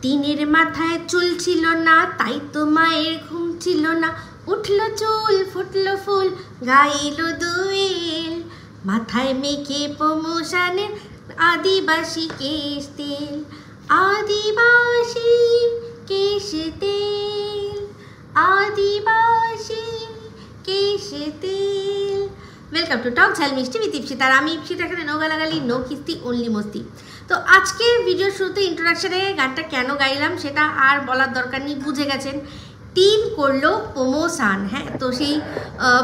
টিনের মাথায় চুল ছিল না, তাই তো মায়ের ঘুম ছিল না। উঠলো চুল, ফুটলো ফুল, গাইলো দোয়েল, মাথায় মেখে প্রমোশনের আদিবাসী কেশ তেল, আদিবাসী কেশ তেল, আদিবাসী কেশ তেল। ওয়েলকাম টু টক ঝাল মিষ্টি উইথ ইপসিতা। আর আমি ইপসিতা, এখানে নো গালাগালি, নো কিস্তি, অনলি মস্তি। তো আজকের ভিডিওর শুরুতে ইন্ট্রোডাকশনে গানটা কেন গাইলাম সেটা আর বলার দরকার নেই, বুঝে গেছেন। টিন করলো প্রমোশন, হ্যাঁ, তো সেই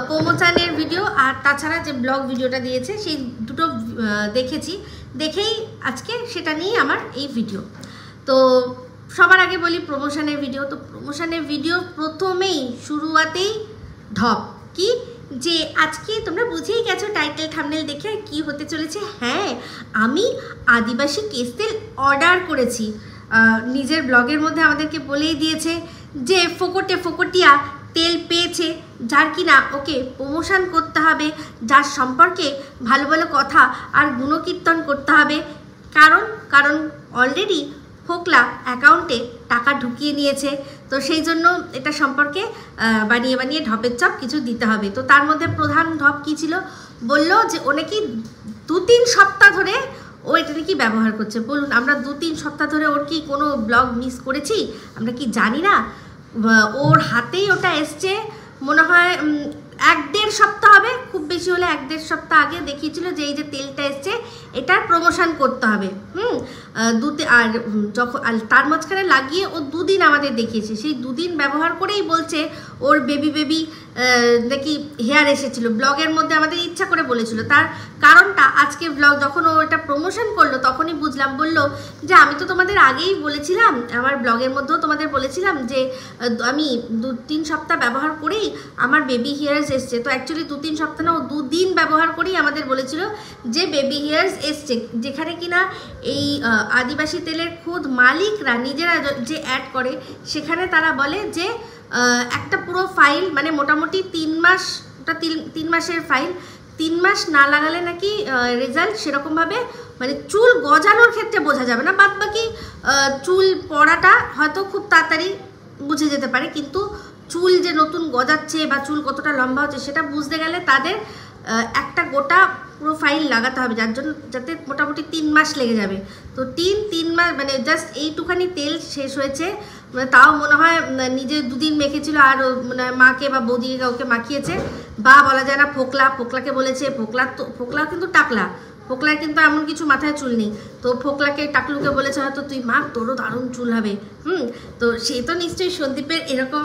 প্রমোশনের ভিডিও আর তাছাড়া যে ব্লগ ভিডিওটা দিয়েছে সেই দুটো দেখেছি, দেখেই আজকে সেটা নিয়েই আমার এই ভিডিও। তো সবার আগে বলি প্রমোশনের ভিডিও। তো প্রমোশনের ভিডিও প্রথমেই শুরুয়াতেই ঢপ কি যে আজকে তোমরা বুঝেই গেছো টাইটেল থাম্বনেল দেখে কি হতে চলেছে। হ্যাঁ, আমি আদিবাসী কেশ তেল অর্ডার করেছি। নিজের ব্লগের মধ্যে আমাদেরকে বলেই দিয়েছে যে ফোকটিয়া তেল পেয়েছে, যার কিনা ওকে প্রমোশন করতে হবে, যার সম্পর্কে ভালো ভালো কথা আর গুণকীর্তন করতে হবে। কারণ অলরেডি ফোকলা অ্যাকাউন্টে টাকা ঢুকিয়ে নিয়েছে, তো সেই জন্য এটা সম্পর্কে বানিয়ে ঢপের চপ কিছু দিতে হবে। তো তার মধ্যে প্রধান ঢপ কী ছিল, বললো যে ও নাকি 2-3 সপ্তাহ ধরে ও এটা নাকি ব্যবহার করছে। বলুন, আমরা 2-3 সপ্তাহ ধরে ওর কি কোনো ব্লগ মিস করেছি? আমরা কি জানি না? ওর হাতেই ওটা এসছে মনে হয় 1-1.5 সপ্তাহ হবে, খুব বেশি হলে 1-1.5 সপ্তাহ আগে দেখিয়েছিল যে এই যে তেলটা এসছে এটার প্রমোশন করতে হবে। আর যখন তার মাঝখানে লাগিয়ে ও 2 দিন আমাদের দেখিয়েছে, সেই 2 দিন ব্যবহার করেই বলছে ওর বেবি নাকি হেয়ার এসেছিলো। ব্লগের মধ্যে আমাদের ইচ্ছা করে বলেছিল, তার কারণটা আজকে ব্লগ যখন ও এটা প্রমোশন করলো তখনই বুঝলাম। বলল যে আমি তো তোমাদের আগেই বলেছিলাম, আমার ব্লগের মধ্যেও তোমাদের বলেছিলাম যে আমি 2-3 সপ্তাহ ব্যবহার করেই আমার বেবি হেয়ার্স এসছে। তো অ্যাকচুয়ালি 2-3 সপ্তাহ না, ও 2 দিন ব্যবহার করেই আমাদের বলেছিল যে বেবি হেয়ার্স এসছে, যেখানে কিনা এই আদিবাসী তেলের খোদ মালিকরা নিজেরা যে অ্যাড করে সেখানে তারা বলে যে একটা পুরো ফাইল, মানে মোটামুটি 3 মাস, ওটা 3 মাসের ফাইল, 3 মাস না লাগালে নাকি রেজাল্ট সেরকমভাবে, মানে চুল গজানোর ক্ষেত্রে বোঝা যাবে না, বাদ বাকি চুল পড়াটা হয়তো খুব তাড়াতাড়ি বুঝে যেতে পারে, কিন্তু চুল যে নতুন গজাচ্ছে বা চুল কতটা লম্বা হচ্ছে সেটা বুঝতে গেলে তাদের একটা গোটা পুরো ফাইল লাগাতে হবে, যার জন্য যাতে মোটামুটি 3 মাস লেগে যাবে। তো 3 মাস মানে জাস্ট এইটুখানি তেল শেষ হয়েছে, মানে তাও মনে হয় নিজে 2 দিন মেখেছিল আর মানে মাকে বা বৌদিকে কাউকে মাখিয়েছে, বা বলা যায় না ফোকলাকে বলেছে। ফোকলা কিন্তু টাকলা, ফোকলার কিন্তু এমন কিছু মাথায় চুল নেই, তো ফোকলাকে টাকলুকে বলেছে হয়তো তুই মা, তোরও দারুণ চুল হবে। তো সে তো নিশ্চয়ই সন্দীপের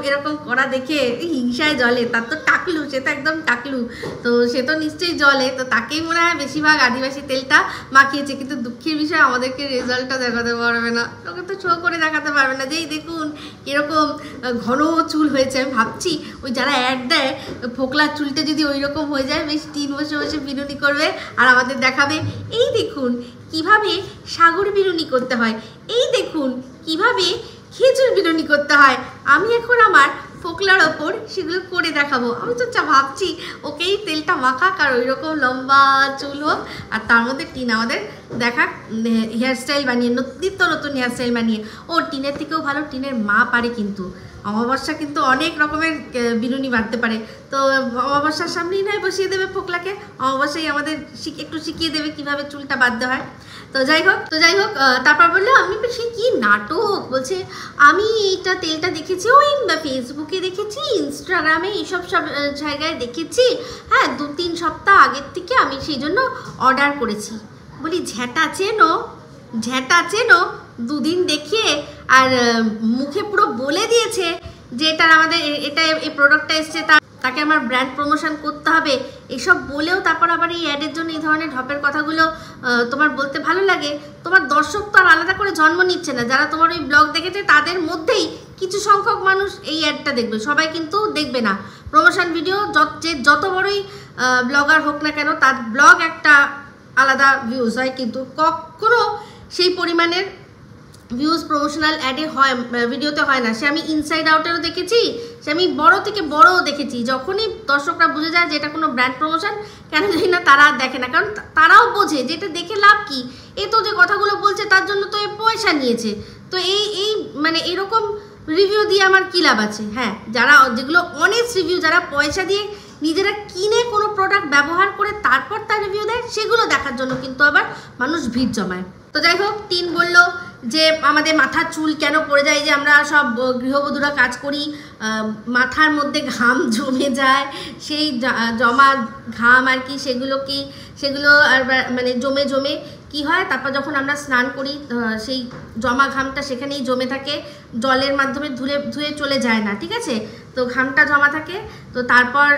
এরকম করা দেখে হিংসায় জ্বলে, তার তো টাকলু, সে তো একদম টাকলু, তো সে তো নিশ্চয়ই জ্বলে, তো তাকেই মনে হয় বেশিরভাগ আদিবাসী তেলটা মাখিয়েছে। কিন্তু দুঃখের বিষয় আমাদেরকে রেজাল্টটা দেখাতে পারবে না, ওকে তো শো করে দেখাতে পারবে না, যেই দেখুন এরকম ঘন চুল হয়েছে। আমি ভাবছি ওই যারা অ্যাড দেয় ফোকলার চুলটা যদি ওই রকম হয়ে যায়, বেশ 3 বসে বিনুনি করবে আর আমাদের দেখাবে, এই দেখুন কিভাবে সাগর বিনুনি করতে হয়, এই দেখুন কিভাবে খেজুর বিনুনি করতে হয়। আমি এখন আমার ফোকলার ওপর সেগুলো করে দেখাবো। আমি তো ভাবছি ওকেই তেলটা মাখাক আর ওই রকম লম্বা চুল হোক, আর তার মধ্যে টিন আমাদের দেখাক হেয়ারস্টাইল বানিয়ে, নিত্য নতুন হেয়ারস্টাইল বানিয়ে। ও টিনের থেকেও ভালো, টিনের মা পারে, কিন্তু অমাবস্যা কিন্তু অনেক রকমের বিনুনি বাঁধতে পারে। তো অমাবস্যার সামনেই নয় বসিয়ে দেবে ফোকলাকে, অমাবস্যাই আমাদের একটু শিখিয়ে দেবে কিভাবে চুলটা বাঁধতে হয়। তো যাই হোক তারপর বললো আমি সে কি নাটক বলছে, আমি এইটা তেলটা দেখেছি ওই ফেসবুকে দেখেছি, ইনস্টাগ্রামে, এইসব জায়গায় দেখেছি, হ্যাঁ 2-3 সপ্তাহ আগের থেকে আমি সেই জন্য অর্ডার করেছি। বলি ঝ্যাটা চেনো 2 দিন দেখিয়ে আর মুখে পুরো বলে দিয়েছে যে এই প্রোডাক্টটা এসছে, তাকে আমার ব্র্যান্ড প্রমোশন করতে হবে, এসব বলেও তারপর আবার এই অ্যাডের জন্য এই ধরনের ঢপের কথাগুলো তোমার বলতে ভালো লাগে। তোমার দর্শক তো আর আলাদা করে জন্ম নিচ্ছে না, যারা তোমার ওই ব্লগ দেখেছে তাদের মধ্যেই কিছু সংখ্যক মানুষ এই অ্যাডটা দেখবে, সবাই কিন্তু দেখবে না। প্রমোশন ভিডিও যত বড়ই ব্লগার হোক না কেন, তার ব্লগ একটা আলাদা ভিউজ হয়, কিন্তু কখনো সেই পরিমাণের ভিউজ প্রমোশনাল অ্যাডে হয়, ভিডিওতে হয় না। সে আমি ইনসাইড আউটেরও দেখেছি, সে আমি বড় থেকে বড়ও দেখেছি। যখনই দর্শকরা বুঝে যায় যে এটা কোনো ব্র্যান্ড প্রমোশন, কেন জানি না তারা দেখে না, কারণ তারাও বোঝে যে এটা দেখে লাভ কি, এ তো যে কথাগুলো বলছে তার জন্য তো এ পয়সা নিয়েছে। তো এই মানে এরকম রিভিউ দিয়ে আমার কী লাভ আছে? হ্যাঁ, যারা যেগুলো অনেস্ট রিভিউ, যারা পয়সা দিয়ে নিজেরা কিনে কোনো প্রোডাক্ট ব্যবহার করে তারপর তার রিভিউ দেয়, সেগুলো দেখার জন্য কিন্তু আবার মানুষ ভিড় জমায়। তো যাই হোক, টিন বলল যে আমাদের মাথার চুল কেন পড়ে যায়, যে আমরা সব গৃহবধূরা কাজ করি, মাথার মধ্যে ঘাম জমে যায়, সেই জমা ঘাম আর কি, সেগুলো আর মানে জমে জমে কি হয়, তারপর যখন আমরা স্নান করি সেই জমা ঘামটা সেখানেই জমে থাকে, জলের মাধ্যমে ধুয়ে চলে যায় না, ঠিক আছে? তো ঘামটা জমা থাকে, তো তারপর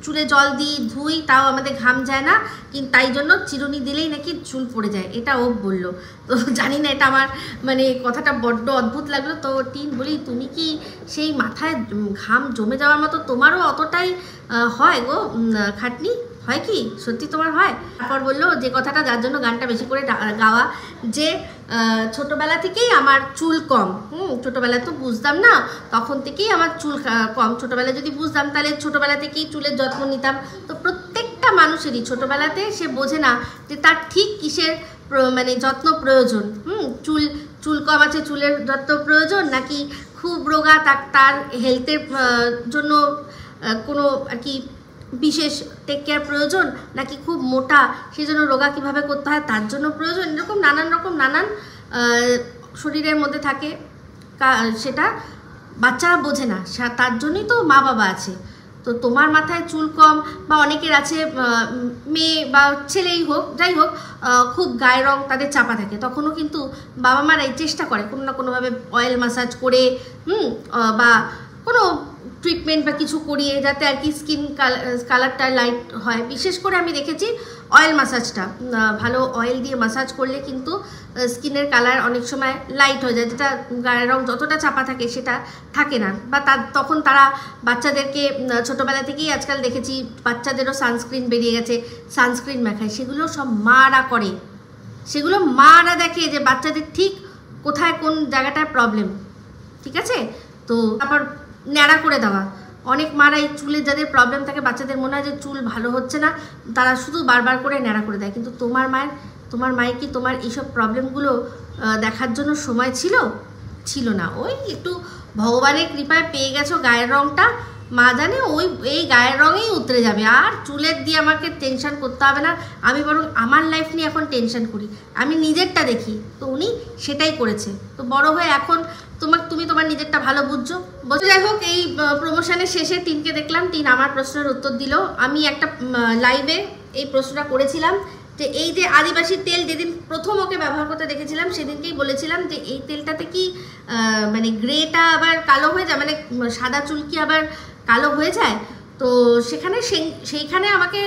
চুলে জল দিই ধুই, তাও আমাদের ঘাম যায় না, কিন্তু তাই জন্য চিরুনি দিলেই নাকি চুল পড়ে যায়, এটা ও বললো। তো জানি না, এটা আমার মানে কথাটা বড্ড অদ্ভুত লাগলো। তো টিন বলি, তুমি কি সেই মাথায় ঘাম জমে যাওয়ার মতো তোমারও অতটাই হয় গো খাটনি, হয় কি সত্যি তোমার হয়? তারপর বললো যে কথাটা, যার জন্য গানটা বেশি করে গাওয়া, যে ছোটোবেলা থেকেই আমার চুল কম। ছোটোবেলায় তো বুঝতাম না, তখন থেকেই আমার চুল কম। ছোটোবেলায় যদি বুঝতাম তাহলে ছোটোবেলা থেকেই চুলের যত্ন নিতাম। তো প্রত্যেকটা মানুষেরই ছোটোবেলাতে সে বোঝে না যে তার ঠিক কিসের মানে যত্ন প্রয়োজন। চুল কম আছে, চুলের যত্ন প্রয়োজন, নাকি খুব রোগা তার হেলথের জন্য কোনো আর কি বিশেষ টেক কেয়ার প্রয়োজন, নাকি খুব মোটা সেই জন্য রোগা কীভাবে করতে হয় তার জন্য প্রয়োজন। এরকম নানান শরীরের মধ্যে থাকে, সেটা বাচ্চারা বোঝে না, তার জন্যই তো মা বাবা আছে। তো তোমার মাথায় চুল কম, বা অনেকের আছে মেয়ে বা ছেলেই হোক, যাই হোক, খুব গায়ের রং তাদের চাপা থাকে, তখনও কিন্তু বাবা মারাই চেষ্টা করে কোনো না কোনোভাবে অয়েল ম্যাসাজ করে বা কোনো ট্রিটমেন্ট বা কিছু করিয়ে, যাতে আর কি স্কিন কালারটা লাইট হয়। বিশেষ করে আমি দেখেছি অয়েল ম্যাসাজটা, ভালো অয়েল দিয়ে ম্যাসাজ করলে কিন্তু স্কিনের কালার অনেক সময় লাইট হয়ে যায়, যেটা গায়ের রং যতটা চাপা থাকে সেটা থাকে না। বা তখন তারা বাচ্চাদেরকে ছোটোবেলা থেকেই, আজকাল দেখেছি বাচ্চাদেরও সানস্ক্রিন বেরিয়ে গেছে, সানস্ক্রিন মাখায়, সেগুলো সব মারা করে, সেগুলো মারা দেখে যে বাচ্চাদের ঠিক কোথায় কোন জায়গাটায় প্রবলেম, ঠিক আছে? তো তারপর ন্যাড়া করে দেওয়া, অনেক মারাই চুলে যাদের প্রবলেম থাকে, বাচ্চাদের মনে হয় যে চুল ভালো হচ্ছে না, তারা শুধু বারবার করে ন্যাড়া করে দেয়। কিন্তু তোমার মায়ের কি তোমার এইসব প্রবলেমগুলো দেখার জন্য সময় ছিল না? ওই একটু ভগবানের কৃপায় পেয়ে গেছো গায়ের রঙটা, মা জানে এই গায়ের রঙেই উতরে যাবে, আর চুলের দিয়ে আমাকে টেনশন করতে হবে না। আমি বরং আমার লাইফ নিয়ে এখন টেনশন করি, আমি নিজেরটা দেখি। তো উনি সেটাই করেছে। তো বড় হয়ে এখন তুমি তোমার নিজেরটা ভালো বুঝছো। যাই হোক, এই প্রমোশনের শেষে টিনকে দেখলাম, টিন আমার প্রশ্নের উত্তর দিল। আমি একটা লাইভে এই প্রশ্নটা করেছিলাম যে এই যে আদিবাসী তেল যেদিন প্রথম ওকে ব্যবহার করতে দেখেছিলাম, সেদিনকেই বলেছিলাম যে এই তেলটাতে কি মানে গ্রেটা আবার কালো হয়ে যায়, মানে সাদা চুল কি আবার কালো হয়ে যায়? তো সেইখানে আমাকে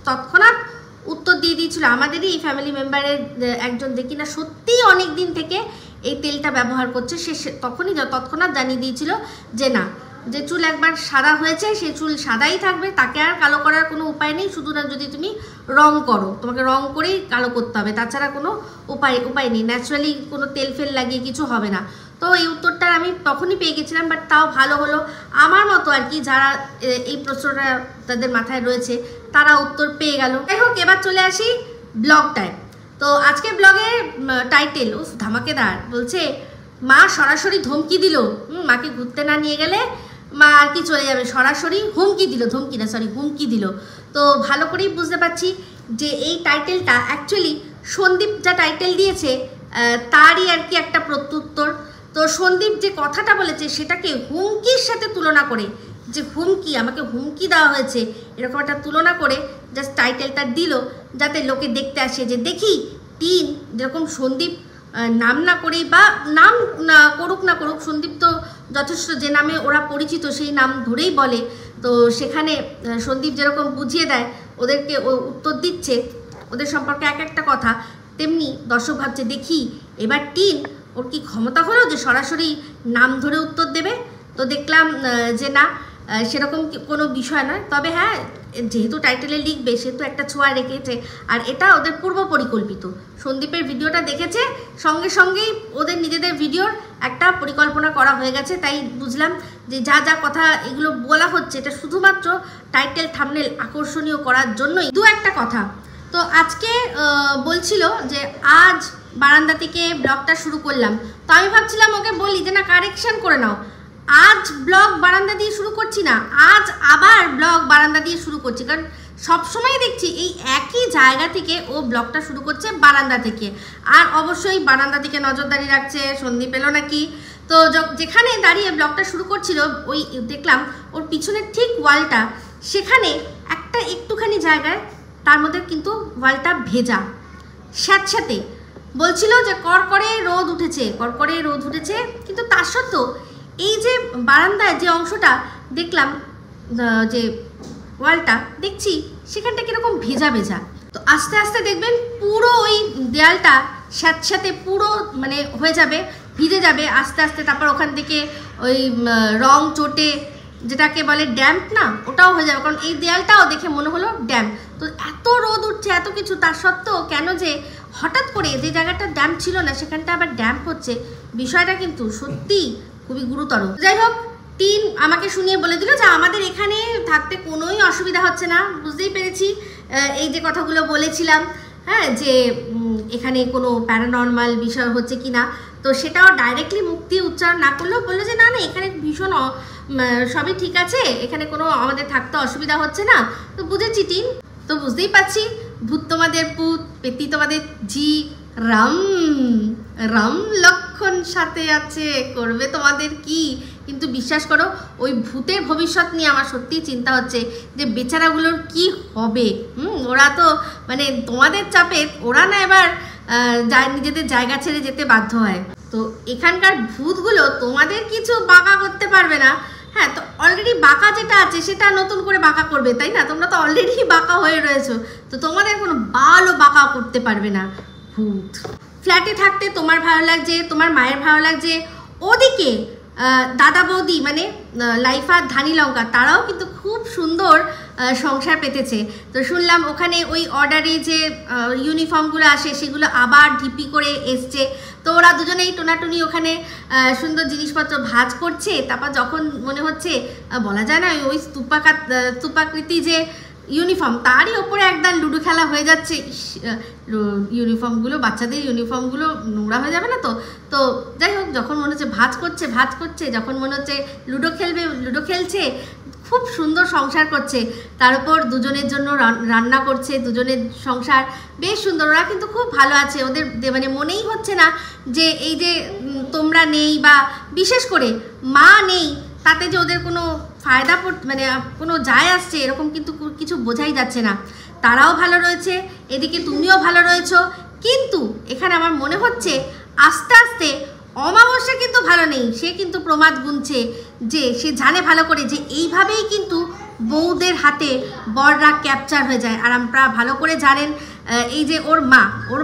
তৎক্ষণাৎ উত্তর দিয়ে দিয়েছিল আমাদেরই এই ফ্যামিলি মেম্বারের একজন, দেখি না সত্যিই অনেক দিন থেকে এই তেলটা ব্যবহার করছে। সে তৎক্ষণাৎ জানিয়ে দিয়েছিল যে না, যে চুল একবার সাদা হয়েছে সে চুল সাদাই থাকবে, তাকে আর কালো করার কোনো উপায় নেই, শুধু না যদি তুমি রং করো, তোমাকে রং করেই কালো করতে হবে, তাছাড়া কোনো উপায় নেই, ন্যাচারালি কোনো তেল ফেল লাগিয়ে কিছু হবে না। তো এই উত্তরটা আমি তখনই পেয়ে গেছিলাম, বাট তাও ভালো হলো, আমার মতো আর কি যারা এই প্রশ্নটা তাদের মাথায় রয়েছে তারা উত্তর পেয়ে গেল। যাই হোক, এবার চলে আসি ব্লগটায়। তো আজকের ব্লগের টাইটেল ধামাকেদার, বলছে মা সরাসরি ধমকি দিল, মাকে ঘুরতে না নিয়ে গেলে মা আর কি চলে যাবে, সরাসরি হুমকি দিল। তো ভালো করেই বুঝতে পারছি যে এই টাইটেলটা অ্যাকচুয়ালি সন্দীপ যা টাইটেল দিয়েছে তারই আর কি একটা প্রত্যুত্তর। তো সন্দীপ যে কথাটা বলেছে সেটাকে হুমকির সাথে তুলনা করে, যে আমাকে হুমকি দেওয়া হয়েছে, এরকম একটা তুলনা করে জাস্ট টাইটেলটা দিল, যাতে লোকে দেখতে আসে যে দেখি টিন যেরকম সন্দীপ নাম না করেই, বা নাম করুক না করুক, সন্দীপ তো যথেষ্ট যে নামে ওরা পরিচিত সেই নাম ধরেই বলে। তো সেখানে সন্দীপ যেরকম বুঝিয়ে দেয়, ওদেরকে উত্তর দিচ্ছে ওদের সম্পর্কে এক একটা কথা, তেমনি দর্শক ভাবছে দেখি এবার টিন ওর কি ক্ষমতা হলো যে সরাসরি নাম ধরে উত্তর দেবে। তো দেখলাম যে না, সেরকম কোনো বিষয় নয়। তবে হ্যাঁ, যেহেতু টাইটেলে লিখবে সেহেতু একটা ছোঁয়া রেখেছে, আর এটা ওদের পূর্ব পরিকল্পিত। সন্দীপের ভিডিওটা দেখেছে, সঙ্গেই ওদের নিজেদের ভিডিওর একটা পরিকল্পনা করা হয়ে গেছে। তাই বুঝলাম যে যা কথা এগুলো বলা হচ্ছে, এটা শুধুমাত্র টাইটেল থাম্বনেল আকর্ষণীয় করার জন্যই। দু একটা কথা তো আজকে বলছিল যে আজ বারান্দা থেকে ব্লগটা শুরু করলাম। তো আমি ভাবছিলাম ওকে বলি যে না কারেকশন করে নাও, আজ ব্লগ বারান্দা দিয়ে শুরু করছি না, আজ আবার ব্লগ বারান্দা দিয়ে শুরু করছি, কারণ সবসময় দেখছি এই একই জায়গা থেকে ও ব্লগটা শুরু করছে বারান্দা থেকে। আর অবশ্যই বারান্দা থেকে নজরদারি রাখছে সন্দীপ এলো নাকি। তো যেখানে দাঁড়িয়ে ব্লগটা শুরু করছিল ওই দেখলাম ওর পিছনের ঠিক ওয়ালটা, সেখানে একটা একটুখানি জায়গায় তার মধ্যে কিন্তু ওয়ালটা ভেজা স্যাঁতস্যাঁতে, বলছিল যে কড়কড়ে রোদ উঠেছে, কড়কড়ে রোদ উঠেছে। কিন্তু তার সত্ত্বেও এই যে বারান্দায় যে অংশটা দেখলাম, যে ওয়ালটা দেখছি সেখানটা কীরকম ভেজা ভেজা। তো আস্তে আস্তে দেখবেন পুরো ওই দেয়ালটা স্যাঁতস্যাঁতে পুরো মানে হয়ে যাবে, ভিজে যাবে আস্তে আস্তে। তারপর ওখান থেকে ওই রং চটে যেটাকে বলে ড্যাম্প না, ওটাও হয়ে যাবে, কারণ এই দেয়ালটাও দেখে মনে হলো ড্যাম্প। তো এত রোদ উঠছে এত কিছু, তার সত্ত্বেও কেন যে হঠাৎ করে যে জায়গাটা ড্যাম্প ছিল না সেখানটা আবার ড্যাম্প হচ্ছে, বিষয়টা কিন্তু সত্যি খুবই গুরুতর। যাই হোক, টিন আমাকে শুনিয়ে বলে দিল যে আমাদের এখানে থাকতে কোনোই অসুবিধা হচ্ছে না। বুঝতেই পেরেছি এই যে কথাগুলো বলেছিলাম, হ্যাঁ, যে এখানে কোনো প্যারানর্মাল বিষয় হচ্ছে কি না। তো সেটাও ডাইরেক্টলি মুখ দিয়ে উচ্চারণ না করলেও বললো যে না না এখানে ভীষণ সবই ঠিক আছে, এখানে কোনো আমাদের থাকতে অসুবিধা হচ্ছে না। তো বুঝেছি টিন, তো বুঝতেই পারছি ভূত তোমাদের পুত, পেতি তোমাদের জি, রাম রাম লক্ষণ সাথে আছে, করবে তোমাদের কি। কিন্তু বিশ্বাস করো ওই ভূতের ভবিষ্যৎ নিয়ে আমার সত্যিই চিন্তা হচ্ছে যে বেচারাগুলোর কি হবে। ওরা তো মানে তোমাদের চাপে ওরা না এবার নিজেদের জায়গা ছেড়ে যেতে বাধ্য হয়। তো এখানকার ভূতগুলো তোমাদের কিছু বাঁকা করতে পারবে না। হ্যাঁ, তো অলরেডি বাঁকা যেটা আছে সেটা নতুন করে বাঁকা করবে, তাই না? তোমরা তো অলরেডি বাঁকা হয়ে রয়েছো, তো তোমাদের কোনো ভালো বাঁকা করতে পারবে না ভূত। ফ্ল্যাটে থাকতে তোমার ভালো লাগছে, তোমার মায়ের ভালো লাগছে, ওদিকে দাদা বৌদি মানে লাইফা ধানি লঙ্কা তারাও কিন্তু খুব সুন্দর সংসার পেতেছে। তো শুনলাম ওখানে ওই অর্ডারে যে ইউনিফর্মগুলো আসে সেগুলো আবার ঢিপি করে এসছে। তো ওরা দুজনেই টোনাটুনি ওখানে সুন্দর জিনিসপত্র ভাঁজ করছে। তারপর যখন মনে হচ্ছে বলা যায় না ওই স্তূপাকৃতি যে ইউনিফর্ম তারই ওপরে একদম লুডো খেলা হয়ে যাচ্ছে। ইউনিফর্মগুলো বাচ্চাদের ইউনিফর্মগুলো নোংরা হয়ে যাবে না তো। তো যাই হোক, যখন মনে হচ্ছে ভাঁজ করছে, যখন মনে হচ্ছে লুডো খেলছে, খুব সুন্দর সংসার করছে। তার উপর দুজনের জন্য রান্না করছে, দুজনের সংসার বেশ সুন্দর। ওরা কিন্তু খুব ভালো আছে, ওদের মানে মনেই হচ্ছে না যে এই যে তোমরা নেই বা বিশেষ করে মা নেই তাতে যে ওদের কোনো ফায়দা মানে কোনো যায় আসছে এরকম কিন্তু কিছু বোঝাই যাচ্ছে না। তারাও ভালো রয়েছে, এদিকে তুমিও ভালো রয়েছো। কিন্তু এখানে আমার মনে হচ্ছে আস্তে আস্তে অমাবস্যা কিন্তু ভালো নেই, সে কিন্তু প্রমাদ গুনছে, যে সে জানে ভালো করে যে এইভাবেই কিন্তু বউদের হাতে বররা ক্যাপচার হয়ে যায়। আর আমরা ভালো করে জানেন এই যে ওর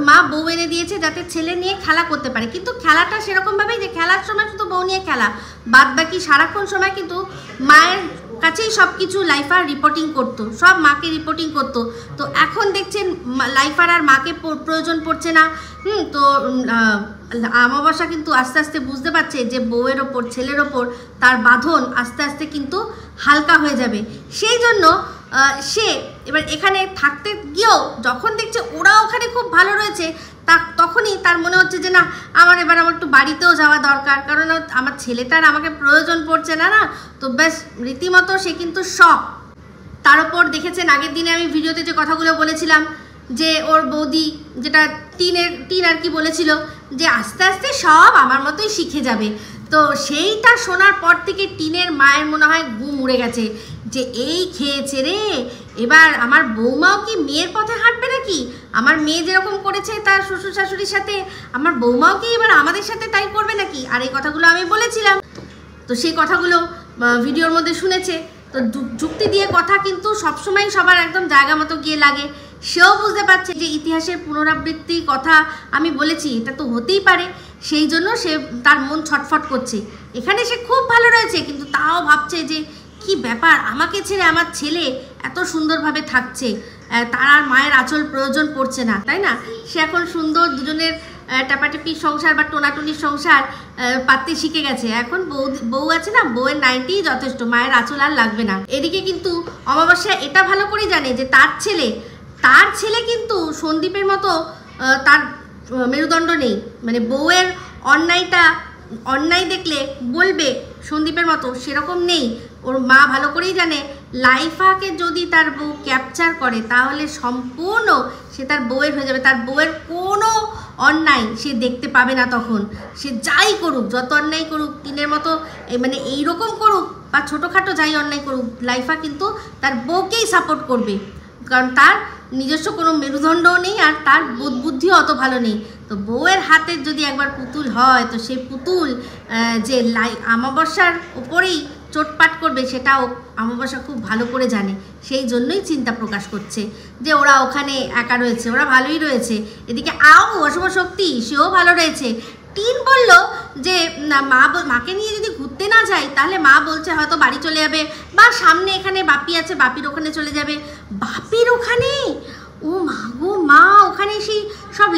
মা বউ এনে দিয়েছে যাতে ছেলে নিয়ে খেলা করতে পারে, কিন্তু খেলাটা সেরকমভাবেই যে খেলার সময় শুধু বউ নিয়ে খেলা, বাদ বাকি সারাক্ষণ সময় কিন্তু মায়ের কাছেই সব কিছু লাইফার রিপোর্টিং করতো, সব মাকে রিপোর্টিং করতো। তো এখন দেখছেন লাইফার আর মাকে প্রয়োজন পড়ছে না। তো অমাবস্যা কিন্তু আস্তে আস্তে বুঝতে পারছে যে বউয়ের ওপর ছেলের ওপর তার বাঁধন আস্তে আস্তে কিন্তু হালকা হয়ে যাবে। সেই জন্য সে এবার এখানে থাকতে গিয়েও যখন দেখছে ওরা ওখানে খুব ভালো রয়েছে তখনই তার মনে হচ্ছে যে না আমার একটু বাড়িতেও যাওয়া দরকার, কারণ আমার ছেলেটার আমাকে প্রয়োজন পড়ছে না। তো ব্যাস রীতিমতো সে কিন্তু শখ। তার উপর দেখেছেন আগের দিনে আমি ভিডিওতে যে কথাগুলো বলেছিলাম যে ওর বৌদি যেটা টিন আর কি বলেছিল যে আস্তে আস্তে সব আমার মতোই শিখে যাবে। তো সেইটা শোনার পর থেকে টিনের মায়ের মনে হয় ঘুম উড়ে গেছে যে এই খেয়েছে রে, এবার আমার বৌমাও কি মেয়ের পথে হাঁটবে নাকি? আমার মেয়ে যেরকম করেছে তার শ্বশুর শাশুড়ির সাথে, আমার বৌমাও কি এবার আমাদের সাথে তাই করবে নাকি? আর এই কথাগুলো আমি বলেছিলাম, তো সেই কথাগুলো ভিডিওর মধ্যে শুনেছে। তো যুক্তি দিয়ে কথা কিন্তু সবসময় সবার একদম জায়গা মতো গিয়ে লাগে। সেও বুঝতে পারছে যে ইতিহাসের পুনরাবৃত্তি কথা আমি বলেছি, এটা তো হতেই পারে, সেই জন্য সে তার মন ছটফট করছে। এখানে সে খুব ভালো রয়েছে, কিন্তু তাও ভাবছে যে কি ব্যাপার, আমাকে ছেড়ে আমার ছেলে এত সুন্দরভাবে থাকছে, তার আর মায়ের আঁচল প্রয়োজন পড়ছে না, তাই না? সে এখন সুন্দর দুজনের টাপাটাপির সংসার বা টোনাটুনির সংসার পাততে শিখে গেছে। এখন বউ আছে না, বউয়ের নাইটিই যথেষ্ট, মায়ের আঁচল আর লাগবে না। এদিকে কিন্তু অমাবস্যা এটা ভালো করে জানে যে তার ছেলে কিন্তু সন্দীপের মতো তার মেরুদণ্ড নেই, মানে বউয়ের অন্যায় দেখলে বলবে সন্দীপের মতো, সেরকম নেই। ওর মা ভালো করেই জানে লাইফাকে যদি তার বউ ক্যাপচার করে তাহলে সম্পূর্ণ সে তার বউয়ের হয়ে যাবে, তার বউয়ের কোনো অন্যায় সে দেখতে পাবে না। তখন সে যাই করুক, যত অন্যায় করুক, টিনের মতো মানে এইরকম করুক বা ছোটোখাটো যাই অন্যায় করুক, লাইফা কিন্তু তার বউকেই সাপোর্ট করবে, কারণ তার নিজস্ব কোনো মেরুদণ্ডও নেই আর তার বুদ্ধিও অত ভালো নেই। তো বউয়ের হাতের যদি একবার পুতুল হয় তো সেই পুতুল যে অমাবস্যার উপরেই চোটপাট করবে সেটাও অমাবস্যা খুব ভালো করে জানে। সেই জন্যই চিন্তা প্রকাশ করছে যে ওরা ওখানে একা রয়েছে, ওরা ভালোই রয়েছে। এদিকে অশুভ শক্তি সেও ভালো রয়েছে। টিন বলল যে মাকে নিয়ে যদি ঘুরতে না যায় তাহলে মা বলছে হয়তো বাড়ি চলে যাবে বা সামনে এখানে বাপি আছে, বাপির ওখানে চলে যাবে। বাপির ওখানে? ও মা গো মা, ওখানে সেই সব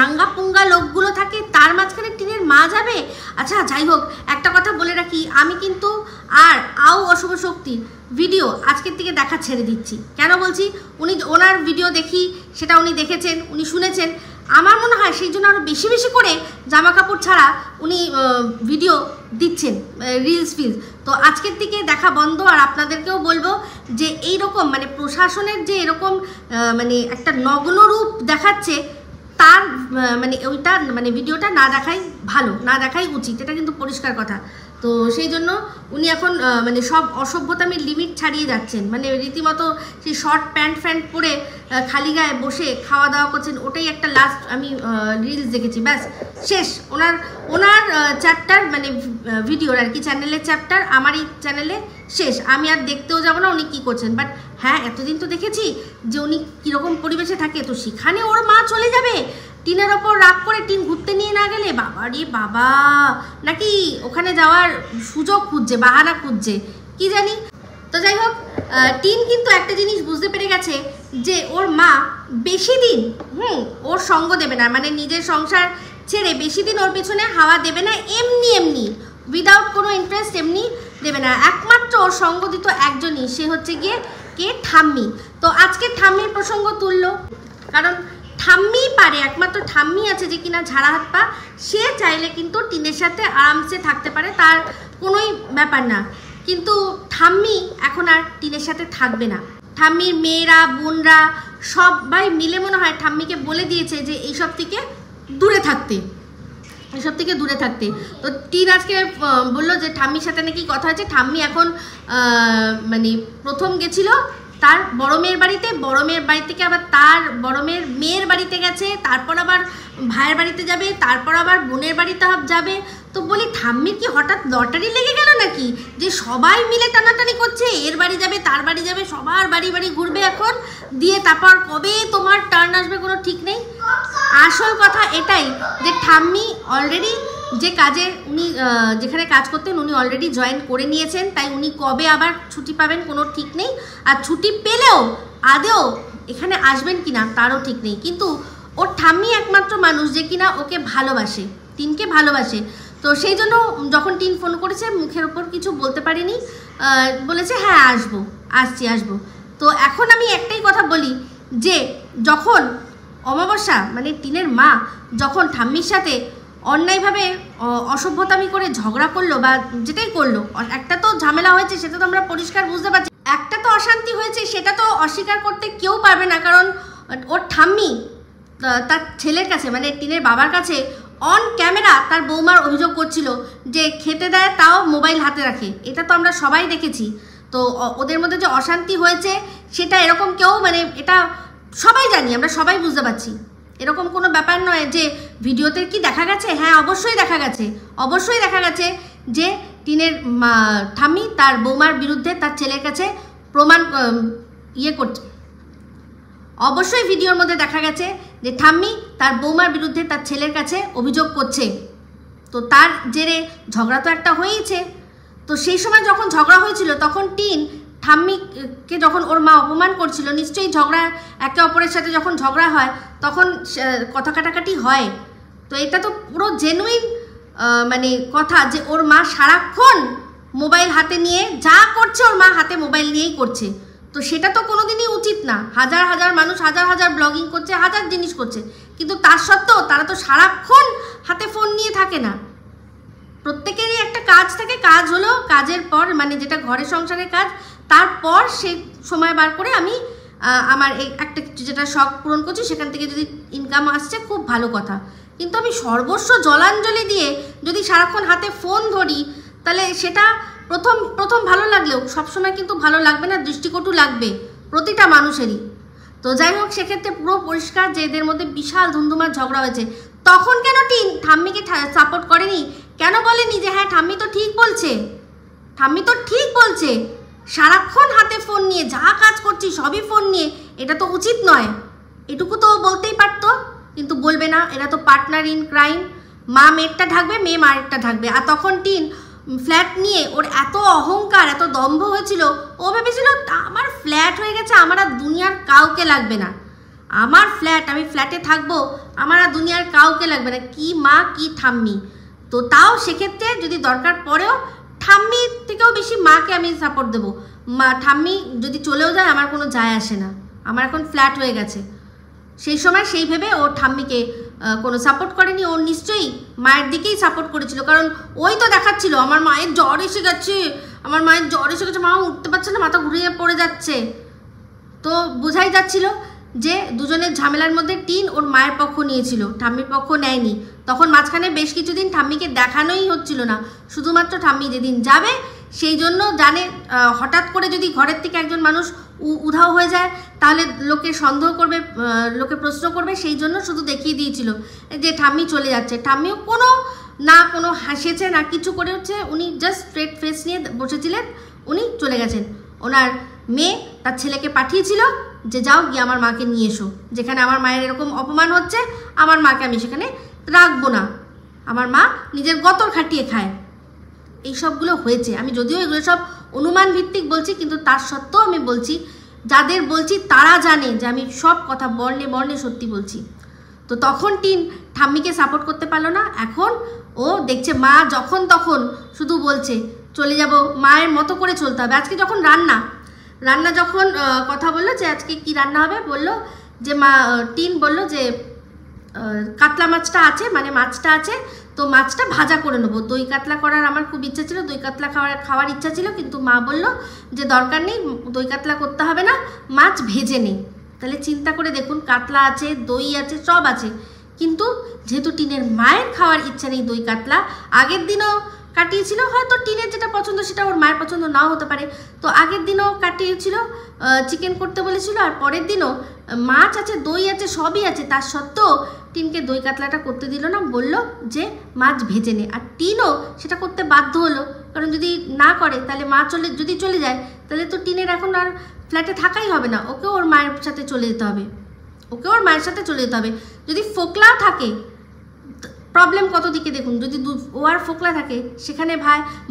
নাঙ্গা পুঙ্গা লোকগুলো থাকে, তার মাঝখানে টিনের মা যাবে? আচ্ছা যাই হোক, একটা কথা বলে রাখি, আমি কিন্তু আর অশুভ শক্তির ভিডিও আজকের থেকে দেখা ছেড়ে দিচ্ছি। কেন বলছি, ওনার ভিডিও দেখি, সেটা উনি দেখেছেন, উনি শুনেছেন। আমার মনে হয় সেই জন্য আরও বেশি বেশি করে জামা কাপড় ছাড়া উনি ভিডিও দিচ্ছেন, রিলস ফিলস। তো আজকের থেকে দেখা বন্ধ। আর আপনাদেরকেও বলবো যে এই রকম মানে প্রশাসনের যে এরকম মানে একটা নগ্ন রূপ দেখাচ্ছে, তার মানে ওইটা মানে ভিডিওটা না দেখাই ভালো, না দেখাই উচিত, এটা কিন্তু পরিষ্কার কথা। তো সেই জন্য উনি এখন মানে সব অসভ্যতামির লিমিট ছাড়িয়ে যাচ্ছেন, মানে রীতিমতো সেই শর্ট প্যান্ট পরে খালি গায়ে বসে খাওয়া দাওয়া করছেন। ওটাই একটা লাস্ট আমি রিলস দেখেছি, ব্যাস শেষ। ওনার চ্যাপ্টার মানে ভিডিওর আর কি, চ্যানেলের চ্যাপ্টার আমার এই চ্যানেলে শেষ। আমি আর দেখতেও যাব না উনি কী করছেন। বাট হ্যাঁ, এতদিন তো দেখেছি যে উনি কীরকম পরিবেশে থাকে, তো সেখানে ওর মা চলে যাবে টিনের ওপর রাগ করে, টিন ঘুরতে নিয়ে না গেলে বাবা রে বাবা, নাকি ওখানে যাওয়ার সুযোগ খুঁজছে, বাহানা খুঁজছে, কি জানি। তো যাই হোক, টিন কিন্তু একটা জিনিস বুঝতে পেরে গেছে যে ওর মা বেশি দিন ওর সঙ্গ দেবে না, মানে নিজের সংসার ছেড়ে বেশি দিন ওর পেছনে হাওয়া দেবে না, এমনি উইদাউট কোনো ইন্টারেস্ট এমনি দেবে না। একমাত্র ওর সঙ্গ দিত একজনই, সে হচ্ছে গিয়ে কে, ঠাম্মি। তো আজকে ঠাম্মির প্রসঙ্গ তুললো, কারণ ঠাম্মি পারে, একমাত্র ঠাম্মি আছে যে কিনা ঝাড়া হাত পা, সে চাইলে কিন্তু টিনের সাথে আরামসে থাকতে পারে, তার কোনোই ব্যাপার না। কিন্তু ঠাম্মি এখন আর টিনের সাথে থাকবে না। ঠাম্মির মেয়েরা, বোনরা সবাই মিলে মনে হয় ঠাম্মিকে বলে দিয়েছে যে এইসব থেকে দূরে থাকতে, এসব থেকে দূরে থাকতে। তো টিন আজকে বললো যে ঠাম্মির সাথে নাকি কথা হয়েছে। ঠাম্মি এখন মানে প্রথম গেছিলো তার বড় মেয়ের বাড়িতে, বড় মেয়ের বাড়ি থেকে আবার তার বড় মেয়ের বাড়িতে গেছে, তারপর আবার ভাইয়ের বাড়িতে যাবে, তারপর আবার বোনের বাড়িতে যাবে। তো বলি ঠাম্মির কি হঠাৎ লটারি লেগে গেল নাকি, যে সবাই মিলে টানাটানি করছে, এর বাড়ি যাবে, তার বাড়ি যাবে, সবার বাড়ি বাড়ি ঘুরবে এখন দিয়ে, তারপর কবে তোমার টার্ন আসবে কোনো ঠিক নেই। আসল কথা এটাই যে ঠাম্মি অলরেডি যে কাজে উনি যেখানে কাজ করতেন উনি অলরেডি জয়েন করে নিয়েছেন, তাই উনি কবে আবার ছুটি পাবেন কোনো ঠিক নেই। আর ছুটি পেলেও আদেও এখানে আসবেন কিনা তারও ঠিক নেই। কিন্তু ওর ঠাম্মি একমাত্র মানুষ যে কিনা ওকে ভালোবাসে, টিনকে ভালোবাসে। তো সেই জন্য যখন টিন ফোন করেছে মুখের ওপর কিছু বলতে পারিনি, বলেছে হ্যাঁ আসবো। তো এখন আমি একটাই কথা বলি যে যখন অমাবস্যা মানে টিনের মা যখন ঠাম্মির সাথে অন্যায়ভাবে অসভ্যতামি করে ঝগড়া করলো বা যেটাই করলো, একটা তো ঝামেলা হয়েছে সেটা তো আমরা পরিষ্কার বুঝতে পারছি, একটা তো অশান্তি হয়েছে সেটা তো অস্বীকার করতে কেউ পারবে না। কারণ ওর ঠাম্মি তার ছেলের কাছে মানে টিনের বাবার কাছে অন ক্যামেরা তার বৌমার অভিযোগ করছিল যে খেতে দেয় তাও মোবাইল হাতে রাখে, এটা তো আমরা সবাই দেখেছি। তো ওদের মধ্যে যে অশান্তি হয়েছে সেটা এরকম কেউ মানে এটা সবাই জানি, আমরা সবাই বুঝতে পারছি, এরকম কোনো ব্যাপার নয়। যে ভিডিওতে কি দেখা গেছে, হ্যাঁ অবশ্যই দেখা গেছে যে টিনের ঠাম্মি তার বৌমার বিরুদ্ধে তার ছেলের কাছে প্রমাণ করছে। অবশ্যই ভিডিওর মধ্যে দেখা গেছে যে ঠাম্মি তার বৌমার বিরুদ্ধে তার ছেলের কাছে অভিযোগ করছে। তো তার জেরে ঝগড়া তো একটা হয়েছে। তো সেই সময় যখন ঝগড়া হয়েছিল তখন টিন ঠাম্মিকে যখন ওর মা অপমান করছিল, নিশ্চয়ই ঝগড়া একে অপরের সাথে যখন ঝগড়া হয় তখন কথা কাটাকাটি হয়। তো এটা তো পুরো জেনুইন মানে কথা যে ওর মা সারাক্ষণ মোবাইল হাতে নিয়ে যা করছে ওর মা হাতে মোবাইল নিয়েই করছে। তো সেটা তো কোনোদিনই উচিত না। হাজার হাজার মানুষ হাজার হাজার ব্লগিং করছে, হাজার জিনিস করছে, কিন্তু তার সত্ত্বেও তারা তো সারাক্ষণ হাতে ফোন নিয়ে থাকে না। প্রত্যেকেরই একটা কাজ থাকে, কাজ হলো কাজের পর মানে যেটা ঘরে সংসারের কাজ, তারপর সে সময় বার করে আমি আমার এই একটা কিছু যেটা শখ পূরণ করছি সেখান থেকে যদি ইনকাম আসছে খুব ভালো কথা। কিন্তু আমি সর্বস্ব জলাঞ্জলি দিয়ে যদি সারাক্ষণ হাতে ফোন ধরি তাহলে সেটা প্রথম ভালো লাগলেও সবসময় কিন্তু ভালো লাগবে না, দৃষ্টিকটু লাগবে প্রতিটা মানুষেরই। তো যাই হোক, সেক্ষেত্রে পুরো পরিষ্কার যে এদের মধ্যে বিশাল ধুমধুমার ঝগড়া হয়েছে। তখন কেন টিন ঠাম্মিকে সাপোর্ট করেনি? কেন বলেনি যে হ্যাঁ ঠাম্মি তো ঠিক বলছে, ঠাম্মি তো ঠিক বলছে, সারাক্ষণ হাতে ফোন নিয়ে যা কাজ করছি সবই ফোন নিয়ে, এটা তো উচিত নয়। এটুকু তো বলতেই পারতো, কিন্তু বলবে না। এরা তো পার্টনার ইন ক্রাইম, মা মেয়েরটা ঢাকবে, মেয়ে মায়েরটা ঢাকবে। আর তখন টিন ফ্ল্যাট নিয়ে ওর এত অহংকার, এত দম্ভ হয়েছিল, ও ভেবেছিল আমার ফ্ল্যাট হয়ে গেছে, আমার আর দুনিয়ার কাউকে লাগবে না, আমার ফ্ল্যাট, আমি ফ্ল্যাটে থাকবো, আমার আর দুনিয়ার কাউকে লাগবে না, কি মা কি ঠাম্মি। তো তাও সেক্ষেত্রে যদি দরকার পড়েও ঠাম্মির থেকেও বেশি মাকে আমি সাপোর্ট দেবো। মা ঠাম্মি যদি চলেও যায় আমার কোনো যায় আসে না, আমার এখন ফ্ল্যাট হয়ে গেছে। সেই সময় সেই ভেবে ও ঠাম্মিকে কোনো সাপোর্ট করেনি, ও নিশ্চয়ই মায়ের দিকেই সাপোর্ট করেছিল। কারণ ওই তো দেখাচ্ছিল আমার মায়ের জ্বর এসে গেছে, আমার মায়ের জ্বর এসে গেছে, মা উঠতে পারছে না, মাথা ঘুরিয়ে পড়ে যাচ্ছে। তো বোঝাই যাচ্ছিল যে দুজনের ঝামেলার মধ্যে টিন ওর মায়ের পক্ষ নিয়েছিল, ঠাম্মির পক্ষ নেয়নি। তখন মাঝখানে বেশ কিছুদিন ঠাম্মিকে দেখানোই হচ্ছিল না, শুধুমাত্র ঠাম্মি যেদিন যাবে সেই জন্য জানে হঠাৎ করে যদি ঘরের থেকে একজন মানুষ উধাও হয়ে যায় তাহলে লোকে সন্দেহ করবে, লোকে প্রশ্ন করবে, সেই জন্য শুধু দেখিয়ে দিয়েছিল যে ঠাম্মি চলে যাচ্ছে। ঠাম্মিও কোনো হাসিয়েছে না কিছু করে, হচ্ছে উনি জাস্ট স্ট্রেট ফেস নিয়ে বসেছিলেন, উনি চলে গেছেন। ওনার মেয়ে তার ছেলেকে পাঠিয়েছিল যে যাও গিয়ে আমার মাকে নিয়ে এসো, যেখানে আমার মায়ের এরকম অপমান হচ্ছে আমার মাকে আমি সেখানে রাখবো না, আমার মা নিজের গতর খাটিয়ে খায়। এই সবগুলো হয়েছে। আমি যদিও এগুলো সব অনুমান ভিত্তিক বলছি, কিন্তু তার সত্ত্বেও আমি বলছি, যাদের বলছি তারা জানে যে আমি সব কথা বর্ণে বর্ণে সত্যি বলছি। তো তখন টিন ঠাম্মিকে সাপোর্ট করতে পারলো না। এখন ও দেখছে মা যখন তখন শুধু বলছে চলে যাব, মায়ের মতো করে চলতে হবে। আজকে যখন রান্না যখন কথা বললো যে আজকে কি রান্না হবে, বললো যে টিন বললো যে কাতলা মাছটা আছে, মানে মাছটা আছে, তো মাছটা ভাজা করে নেবো। দই কাতলা করার আমার খুব ইচ্ছা ছিল, দই কাতলা খাওয়ার ইচ্ছা ছিল, কিন্তু মা বলল যে দরকার নেই, দই কাতলা করতে হবে না, মাছ ভেজে নেই। তাহলে চিন্তা করে দেখুন, কাতলা আছে, দই আছে, সব আছে, কিন্তু যেহেতু টিনের মায়ের খাওয়ার ইচ্ছা নেই দই কাতলা, আগের দিনও কাটিয়েছিল, হয়তো টিনের যেটা পছন্দ সেটা ওর মায়ের পছন্দ নাও হতে পারে, তো আগের দিনও কাটিয়েছিল, চিকেন করতে বলেছিল, আর পরের দিনও মাছ আছে, দই আছে, সবই আছে, তার সত্ত্বেও টিনকে দই কাতলাটা করতে দিল না, বলল যে মাছ ভেজে নে। আর টিনও সেটা করতে বাধ্য হলো, কারণ যদি না করে তাহলে মা যদি চলে যায় তাহলে তো টিনের এখন আর ফ্ল্যাটে থাকাই হবে না, ওকেও ওর মায়ের সাথে চলে যেতে হবে, যদি ফোকলাও থাকে প্রবলেম কত দিকে দেখুন, যদি ও আর ফোকলা থাকে সেখানে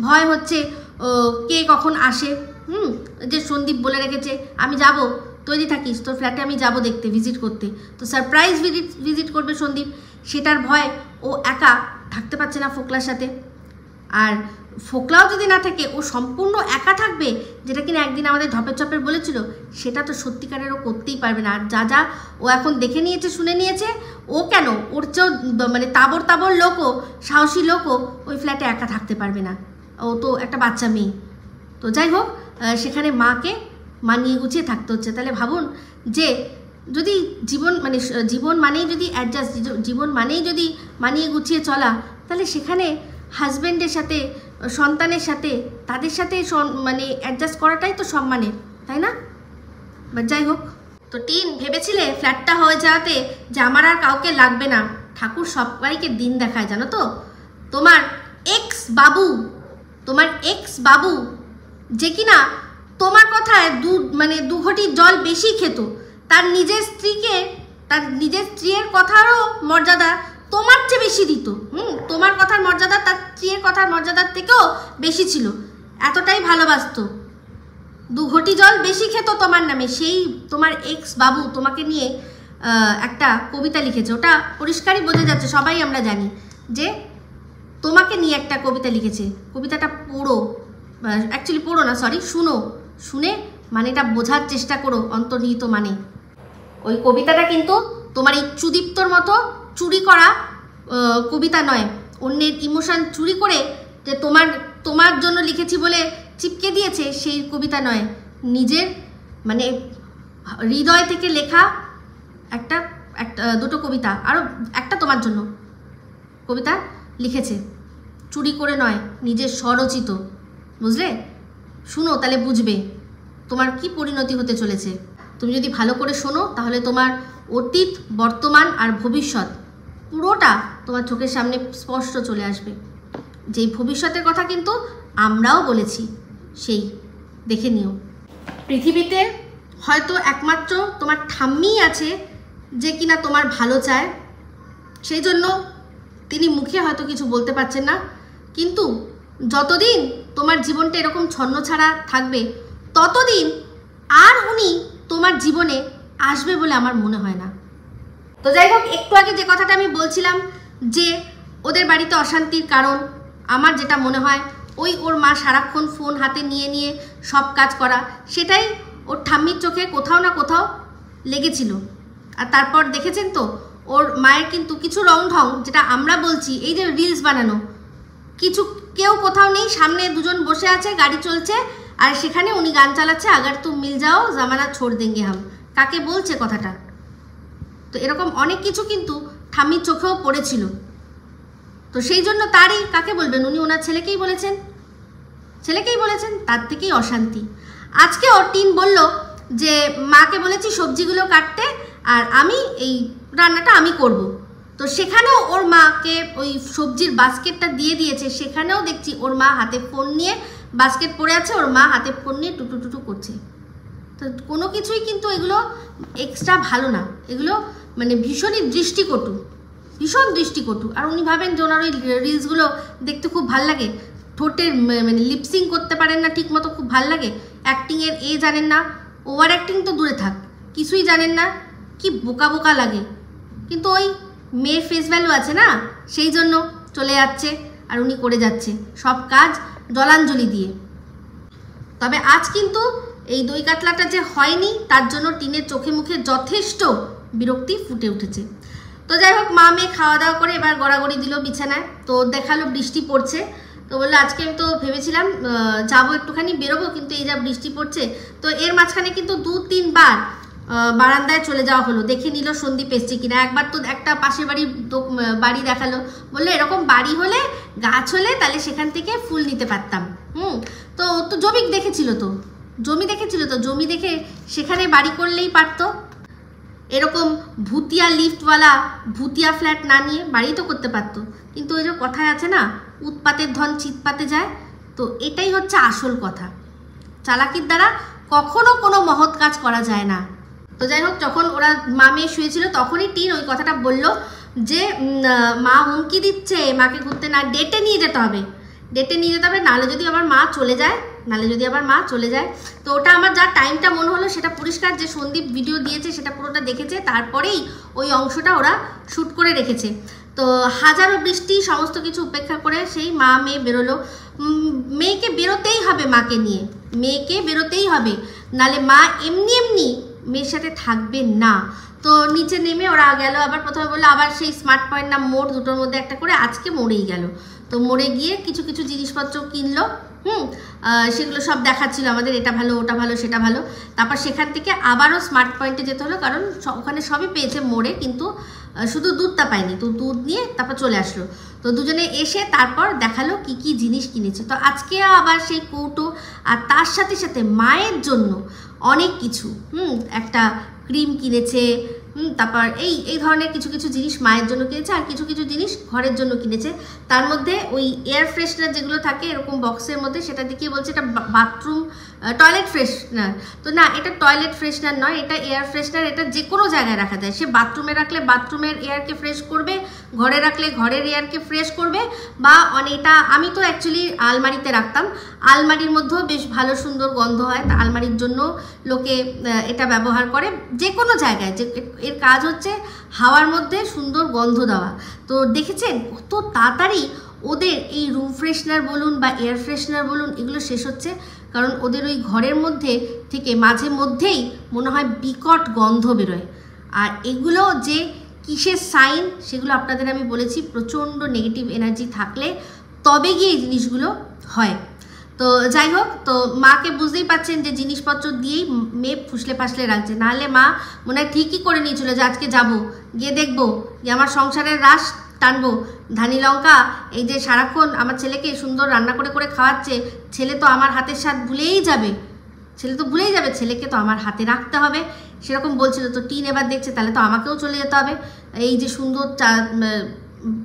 ভয় হচ্ছে কে কখন আসে। যে সন্দীপ বলে রেখেছে আমি যাব, তৈরি থাকিস, তোর ফ্ল্যাটে আমি যাব দেখতে, ভিজিট করতে, তো সারপ্রাইজ ভিজিট করবে সন্দীপ, সেটার ভয় ও একা থাকতে পারছে না ফোকলার সাথে। আর ফোকলাও যদি না থাকে, ও সম্পূর্ণ একা থাকবে, যেটা কিনা একদিন আমাদের ঢপের চপের বলেছিল, সেটা তো সত্যিকারের ও করতেই পারবে না। আর যা ও এখন দেখে নিয়েছে, শুনে নিয়েছে, ও কেন, ওর চেয়েও মানে তাবর লোকও, সাহসী লোকও ওই ফ্ল্যাটে একা থাকতে পারবে না, ও তো একটা বাচ্চা মেয়ে। তো যাই হোক, সেখানে মাকে মানিয়ে গুছিয়ে থাকতে হচ্ছে। তাহলে ভাবুন যে যদি জীবন মানেই যদি অ্যাডজাস্ট, জীবন মানেই যদি মানিয়ে গুছিয়ে চলা, তাহলে সেখানে হাজব্যান্ডের সাথে, সন্তানের সাথে, তাদের সাথে মানে অ্যাডজাস্ট করাটাই তো সম্মানের, তাই না? বাট যাই হোক, তো টিন ভেবেছিলে ফ্ল্যাটটা হয়ে যাওয়াতে যে আমার আর কাউকে লাগবে না। ঠাকুর সবাইকে দিন দেখায়, জানো তো। তোমার এক্স বাবু যে কিনা তোমার কথায় দু ঘটি জল বেশি খেত, তার নিজের স্ত্রীর কথারও মর্যাদা তোমার চেয়ে বেশি দিত। তোমার কথার মর্যাদা তার স্ত্রীর কথার মর্যাদার থেকেও বেশি ছিল, এতটাই ভালোবাসতো। 2 ঘটি জল বেশি খেত তোমার নামে। সেই তোমার এক্স বাবু তোমাকে নিয়ে একটা কবিতা লিখেছে, ওটা পরিষ্কারই বোঝা যাচ্ছে, সবাই আমরা জানি যে তোমাকে নিয়ে একটা কবিতা লিখেছে। কবিতাটা পড়ো, অ্যাকচুয়ালি পড়ো না, সরি, শুনে মানেটা বোঝার চেষ্টা করো, অন্তর্নিহিত মানে। ওই কবিতাটা কিন্তু তোমার এই চুদীপ্তর মতো চুরি করা কবিতা নয়, অন্যের ইমোশন চুরি করে যে তোমার জন্য লিখেছি বলে চিপকে দিয়েছে সেই কবিতা নয়, নিজের মানে হৃদয় থেকে লেখা একটা দুটো কবিতা, আরও একটা তোমার জন্য কবিতা লিখেছে, চুরি করে নয়, নিজের স্বরচিত। বুঝলে? শুনো, তাহলে বুঝবে তোমার কি পরিণতি হতে চলেছে। তুমি যদি ভালো করে শোনো তাহলে তোমার অতীত, বর্তমান আর ভবিষ্যৎ পুরোটা তোমার চোখের সামনে স্পষ্ট চলে আসবে। যেই ভবিষ্যতের কথা কিন্তু আমরাও বলেছি, সেই দেখে নিও। পৃথিবীতে হয়তো একমাত্র তোমার ঠাম্মিই আছে যে কিনা তোমার ভালো চায়, সেই জন্য তিনি মুখে হয়তো কিছু বলতে পারছেন না, কিন্তু যতদিন তোমার জীবনটা এরকম ছন্নছাড়া থাকবে ততদিন আর উনি তোমার জীবনে আসবে বলে আমার মনে হয় না। তো যাই হোক, একটু আগে যে কথাটা আমি বলছিলাম যে ওদের বাড়িতে অশান্তির কারণ, আমার যেটা মনে হয় ওর মা সারাক্ষণ ফোন হাতে নিয়ে নিয়ে সব কাজ করা, সেটাই ওর ঠাম্মির চোখে কোথাও না কোথাও লেগেছিল। আর তারপর দেখেছেন তো ওর মায়ের কিন্তু কিছু রং ঢং, যেটা আমরা বলছি এই যে রিলস বানানো, কেউ কোথাও নেই, সামনে দুজন বসে আছে, গাড়ি চলছে, আর সেখানে উনি গান চালাচ্ছে, আগার তুম মিল যাও জামানা ছোড় দেঙ্গে হাম। কাকে বলছে কথাটা? তো এরকম অনেক কিছু কিন্তু ঠাম্মির চোখেও পড়েছিল। তো সেই জন্য তারই, কাকে বলবেন, উনি ওনার ছেলেকেই বলেছেন, তার থেকেই অশান্তি। আজকেও টিন বলল যে মাকে বলেছি সবজিগুলো কাটতে, আর আমি এই রান্নাটা আমি করব। তো সেখানেও ওর মাকে ওই সবজির বাস্কেটটা দিয়ে দিয়েছে, সেখানেও দেখছি ওর মা হাতে ফোন নিয়ে, বাস্কেট পড়ে আছে, ওর মা হাতে ফোন নিয়ে টুটু টুটু করছে। তো কোনো কিছুই কিন্তু এগুলো এক্সট্রা ভালো না, এগুলো মানে ভীষণ দৃষ্টিকটু। আর উনি ভাবেন যে ওনার ওই রিলসগুলো দেখতে খুব ভাল লাগে, ঠোঁটের মানে লিপসিং করতে পারেন না ঠিক মতো, খুব ভাল লাগে, অ্যাক্টিংয়ের জানেন না, ওভার অ্যাক্টিং তো দূরে থাক, কিছুই জানেন না, কি বোকা বোকা লাগে। কিন্তু ওই মেয়ের ফেস ভ্যালু আছে না, সেই জন্য চলে যাচ্ছে, আর উনি করে যাচ্ছে সব কাজ জলাঞ্জলি দিয়ে। তবে আজ কিন্তু এই দই কাতলাটা যে হয়নি, তার জন্য টিনের চোখে মুখে যথেষ্ট বিরক্তি ফুটে উঠেছে। তো যাই হোক, মা মেয়ে খাওয়া দাওয়া করে এবার গড়াগড়ি দিল বিছানায়। তো দেখালো বৃষ্টি পড়ছে, তো বললো আজকে আমি তো ভেবেছিলাম যাবো একটুখানি বেরোবো, কিন্তু এই যা বৃষ্টি পড়ছে। তো এর মাঝখানে কিন্তু 2-3 বার বারান্দায় চলে যাওয়া হলো, দেখে নিল সন্দীপ এসছে কিনা। একবার তো একটা পাশের বাড়ি দেখালো, বললো এরকম বাড়ি হলে, গাছ হলে তাহলে সেখান থেকে ফুল নিতে পারতাম। তো জমি দেখেছিল তো, জমি দেখে সেখানে বাড়ি করলেই পারতো। এরকম ভুতিয়া লিফটওয়ালা ভুতিয়া ফ্ল্যাট না নিয়ে বাড়ি তো করতে পারতো। কিন্তু ওই যে কথায় আছে না, উৎপাতের ধন চিৎপাতে যায়, তো এটাই হচ্ছে আসল কথা। চালাকির দ্বারা কখনো কোনো মহৎ কাজ করা যায় না। তো যাই হোক, যখন ওরা মা মেয়ে শুয়েছিল তখনই টিন ওই কথাটা বলল যে মা হুমকি দিচ্ছে, মাকে ঘুরতে না, ডেটে নিয়ে যেতে হবে, নাহলে যদি আবার মা চলে যায়। তো ওটা আমার যা টাইমটা মনে হলো সেটা পরিষ্কার, যে সন্দীপ ভিডিও দিয়েছে সেটা পুরোটা দেখেছে, তারপরেই ওই অংশটা ওরা শ্যুট করে রেখেছে। তো হাজারো বৃষ্টি সমস্ত কিছু উপেক্ষা করে সেই মা মেয়ে বেরোলো। মেয়েকে বেরোতেই হবে, মেয়েকে বেরোতেই হবে, নাহলে মা এমনি মেয়ের সাথে থাকবে না। তো নিচে নেমে ওরা গেল, আবার প্রথমে বললো আবার সেই স্মার্ট পয়েন্ট না মোড়, দুটোর মধ্যে একটা করে, আজকে মোড়েই গেল। তো মোড়ে গিয়ে কিছু জিনিসপত্র কিনলো, সেগুলো সব দেখাচ্ছিল আমাদের, এটা ভালো, ওটা ভালো, সেটা ভালো। তারপর সেখান থেকে আবারও স্মার্ট পয়েন্টে যেতে হলো, কারণ ওখানে সবই পেয়েছে মোড়ে, কিন্তু শুধু দুধটা পায়নি। তো দুধ নিয়ে তারপর চলে আসলো। তো দুজনে এসে তারপর দেখালো কি জিনিস কিনেছে। তো আজকে আবার সেই কৌটো, আর তার সাথে সাথে মায়ের জন্য অনেক কিছু, একটা ক্রিম কিনেছে, তারপর এই ধরনের কিছু জিনিস মায়ের জন্য কিনেছে, আর কিছু জিনিস ঘরের জন্য কিনেছে। তার মধ্যে ওই এয়ার ফ্রেশনার যেগুলো থাকে এরকম বক্সের মধ্যে, সেটা দেখিয়ে বলছে এটা বাথরুম টয়লেট ফ্রেশনার। তো না, এটা টয়লেট ফ্রেশনার নয়, এটা এয়ার ফ্রেশনার। এটা যে কোনো জায়গায় রাখা যায়, সে বাথরুমে রাখলে বাথরুমের এয়ারকে ফ্রেশ করবে, ঘরে রাখলে ঘরের এয়ারকে ফ্রেশ করবে, বা এটা আমি তো অ্যাকচুয়ালি আলমারিতে রাখতাম, আলমারির মধ্যেও বেশ ভালো সুন্দর গন্ধ হয়, তা আলমারির জন্য লোকে এটা ব্যবহার করে। যে কোনো জায়গায়, যে এর কাজ হচ্ছে হাওয়ার মধ্যে সুন্দর গন্ধ দেওয়া। তো দেখেছেন কত তাড়াতাড়ি ওদের এই রুম ফ্রেশনার বলুন বা এয়ার ফ্রেশনার বলুন, এগুলো শেষ হচ্ছে, কারণ ওদের ওই ঘরের মধ্যে থেকে মাঝে মধ্যেই মনে হয় বিকট গন্ধ বেরোয়। আর এগুলো যে কিসের সাইন সেগুলো আপনাদের আমি বলেছি, প্রচণ্ড নেগেটিভ এনার্জি থাকলে তবে গিয়ে এই জিনিসগুলো হয়। তো যাই হোক, তো মাকে বুঝতেই পাচ্ছেন যে জিনিসপত্র দিয়েই মেয়ে ফুসলে ফাসলে রাখছে, নাহলে মা মনে হয় ঠিকই করে নিয়েছিল যে আজকে যাব, গিয়ে দেখবো যে আমার সংসারের রাশ টানবো, ধানি লঙ্কা এই যে সারাক্ষণ আমার ছেলেকে সুন্দর রান্না করে করে খাওয়াচ্ছে, ছেলে তো আমার হাতের স্বাদ ভুলেই যাবে, ছেলেকে তো আমার হাতে রাখতে হবে, সেরকম বলছিল। তো টিন এবার দেখছে, তাহলে তো আমাকেও চলে যেতে হবে, এই যে সুন্দর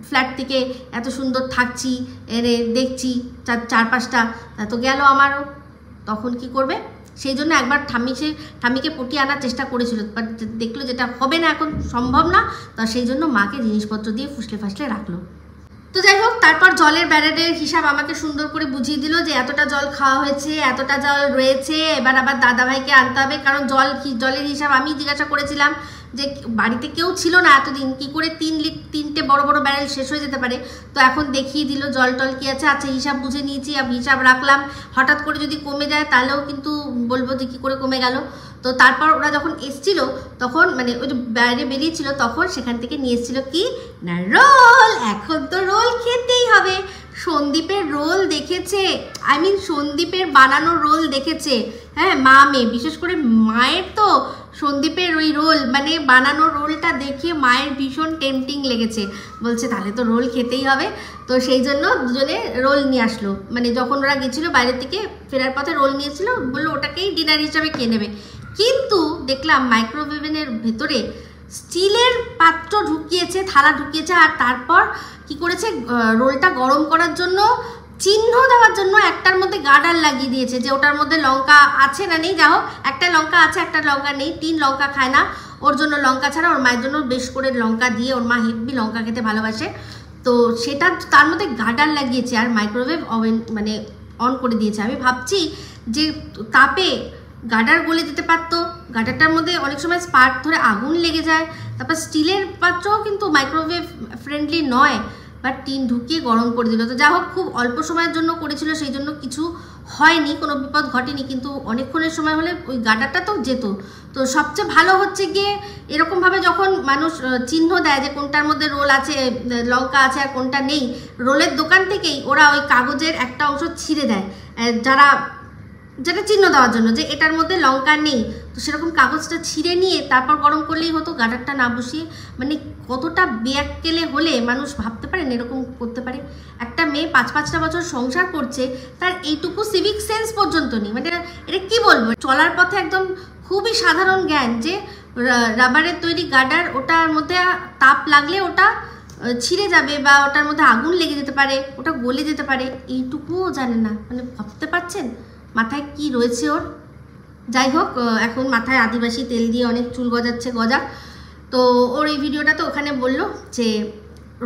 ফ্ল্যাট থেকে এত সুন্দর থাকছি, দেখছি চার পাঁচটা, তা তো গেল আমারও, তখন কি করবে? সেই জন্য একবার ঠাম্মিকে পটিয়ে আনার চেষ্টা করেছিল, বাট দেখলো যেটা হবে না, এখন সম্ভব না, তা সেই জন্য মাকে জিনিসপত্র দিয়ে ফুসলে ফাসলে রাখলো। তো যাই হোক, তারপর জলের ব্যারেলের হিসাব আমাকে সুন্দর করে বুঝিয়ে দিল যে এতটা জল খাওয়া হয়েছে, এতটা জল রয়েছে, এবার আবার দাদাভাইকে আনতে হবে, কারণ জলের হিসাব আমি জিজ্ঞাসা করেছিলাম যে বাড়িতে কেউ ছিল না এতদিন, কি করে 3টে বড় বড় ব্যারেল শেষ হয়ে যেতে পারে। তো এখন দেখিয়ে দিল জল টল কী আছে। আচ্ছা, হিসাব বুঝে নিয়েছি, হিসাব রাখলাম, হঠাৎ করে যদি কমে যায় তাহলেও কিন্তু বলবো যে কী করে কমে গেল। তো তারপর ওরা যখন এসছিল তখন মানে ওই যে বাইরে বেরিয়েছিল, তখন সেখান থেকে নিয়ে এসেছিল কি না রোল। এখন তো রোল খেতেই হবে। সন্দীপের রোল দেখেছে, সন্দীপের বানানো রোল দেখেছে, হ্যাঁ, মা মেয়ে, বিশেষ করে মায়ের তো সন্দীপের ওই রোল মানে বানানো রোলটা দেখে মায়ের ভীষণ টেম্পটিং লেগেছে, বলছে তাহলে তো রোল খেতেই হবে। তো সেই জন্য দুজনে রোল নিয়ে আসলো, মানে যখন ওরা গেছিলো বাইরের থেকে ফেরার পথে রোল নিয়েছিল, বললো ওটাকেই ডিনার হিসাবে খেয়ে নেবে। কিন্তু দেখলাম মাইক্রোওয়েভেনের ভেতরে স্টিলের পাত্র ঢুকিয়েছে, থালা ঢুকিয়েছে, আর তারপর কি করেছে, রোলটা গরম করার জন্য চিহ্ন দেওয়ার জন্য একটার মধ্যে গার্ডার লাগিয়ে দিয়েছে যে ওটার মধ্যে লঙ্কা আছে না নেই, যা হোক একটা লঙ্কা আছে একটা লঙ্কা নেই, 3 লঙ্কা খায় না, ওর জন্য লঙ্কা ছাড়া ওর মায়ের জন্য বেশ করে লঙ্কা দিয়ে, ওর মা হেভি লঙ্কা খেতে ভালোবাসে, তো সেটা তার মধ্যে গার্ডার লাগিয়েছে আর মাইক্রোওয়েভ ওভেন মানে অন করে দিয়েছে। আমি ভাবছি যে তাপে গার্ডার গলে যেতে পারতো, গার্ডারটার মধ্যে অনেক সময় স্পার্ক ধরে আগুন লেগে যায়, তারপর স্টিলের পাত্রও কিন্তু মাইক্রোওয়েভ ফ্রেন্ডলি নয়, বাট টিন ঢুকিয়ে গরম করে দিল। তো যা হোক, খুব অল্প সময়ের জন্য করেছিল, সেই জন্য কিছু হয়নি, কোনো বিপদ ঘটেনি, কিন্তু অনেকক্ষণের সময় হলে ওই গার্ডারটা তো যেত। তো সবচেয়ে ভালো হচ্ছে গিয়ে এরকমভাবে যখন মানুষ চিহ্ন দেয় যে কোনটার মধ্যে রোল আছে, লঙ্কা আছে আর কোনটা নেই, রোলের দোকান থেকেই ওরা ওই কাগজের একটা অংশ ছিঁড়ে দেয়, যেটা চিহ্ন দেওয়ার জন্য যে এটার মধ্যে লঙ্কা নেই। তো সেরকম কাগজটা ছিঁড়ে নিয়ে তারপর গরম করলেই হতো, গার্ডারটা না বসিয়ে। মানে কতটা বেয়াক্কেলে হলে মানুষ ভাবতে পারেন এরকম করতে পারে। একটা মেয়ে 5-5টা বছর সংসার করছে, তার এইটুকু সিভিক সেন্স পর্যন্ত নেই। মানে এটা কি বলবো, চলার পথে একদম খুবই সাধারণ জ্ঞান যে রাবারের তৈরি গার্ডার, ওটার মধ্যে তাপ লাগলে ওটা ছিঁড়ে যাবে বা ওটার মধ্যে আগুন লেগে যেতে পারে, ওটা গলে যেতে পারে, এইটুকুও জানে না। মানে ভাবতে পারছেন মাথায় কি রয়েছে ওর। যাই হোক, এখন মাথায় আদিবাসী তেল দিয়ে অনেক চুল গজাচ্ছে, তো ওর এই ভিডিওটা তো ওখানে বললো যে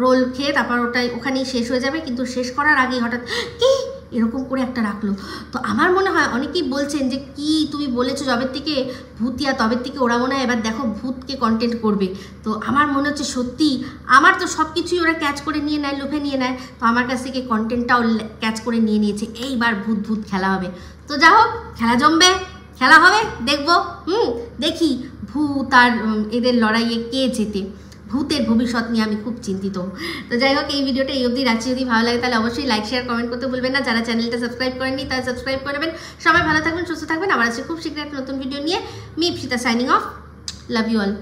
রোল খেয়ে তারপর ওটাই ওখানেই শেষ হয়ে যাবে, কিন্তু শেষ করার আগেই হঠাৎ কি এরকম করে একটা রাখলো। তো আমার মনে হয় অনেকেই বলছেন যে কি তুমি বলেছো যবের থেকে ভূতিয়া, তবের থেকে ওরা মনে হয় এবার দেখো ভূতকে কন্টেন্ট করবে। তো আমার মনে হচ্ছে সত্যি, আমার তো সব কিছুই ওরা ক্যাচ করে নিয়ে নেয়, লুফে নিয়ে নেয়, তো আমার কাছ থেকে কন্টেন্টটাও ক্যাচ করে নিয়ে নিয়েছে। এইবার ভূত খেলা হবে। তো যা হোক, খেলা জমবে, খেলা হবে, দেখবো। দেখি ভূত আর এদের লড়াইয়ে কে জেতে। ভূতের ভবিষ্যৎ নিয়ে আমি খুব চিন্তিত। তো যাই হোক, এই ভিডিওটা এই অবধি রাখছি। যদি ভালো লাগে তাহলে অবশ্যই লাইক শেয়ার কমেন্ট করতে ভুলবেন না। যারা চ্যানেলটা সাবস্ক্রাইব করেননি তারা সাবস্ক্রাইব করে নেবেন। সবাই ভালো থাকবেন, সুস্থ থাকবেন। আবার আসছি খুব শীঘ্রই একটা নতুন ভিডিও নিয়ে। Me Ipsita signing off. Love you all.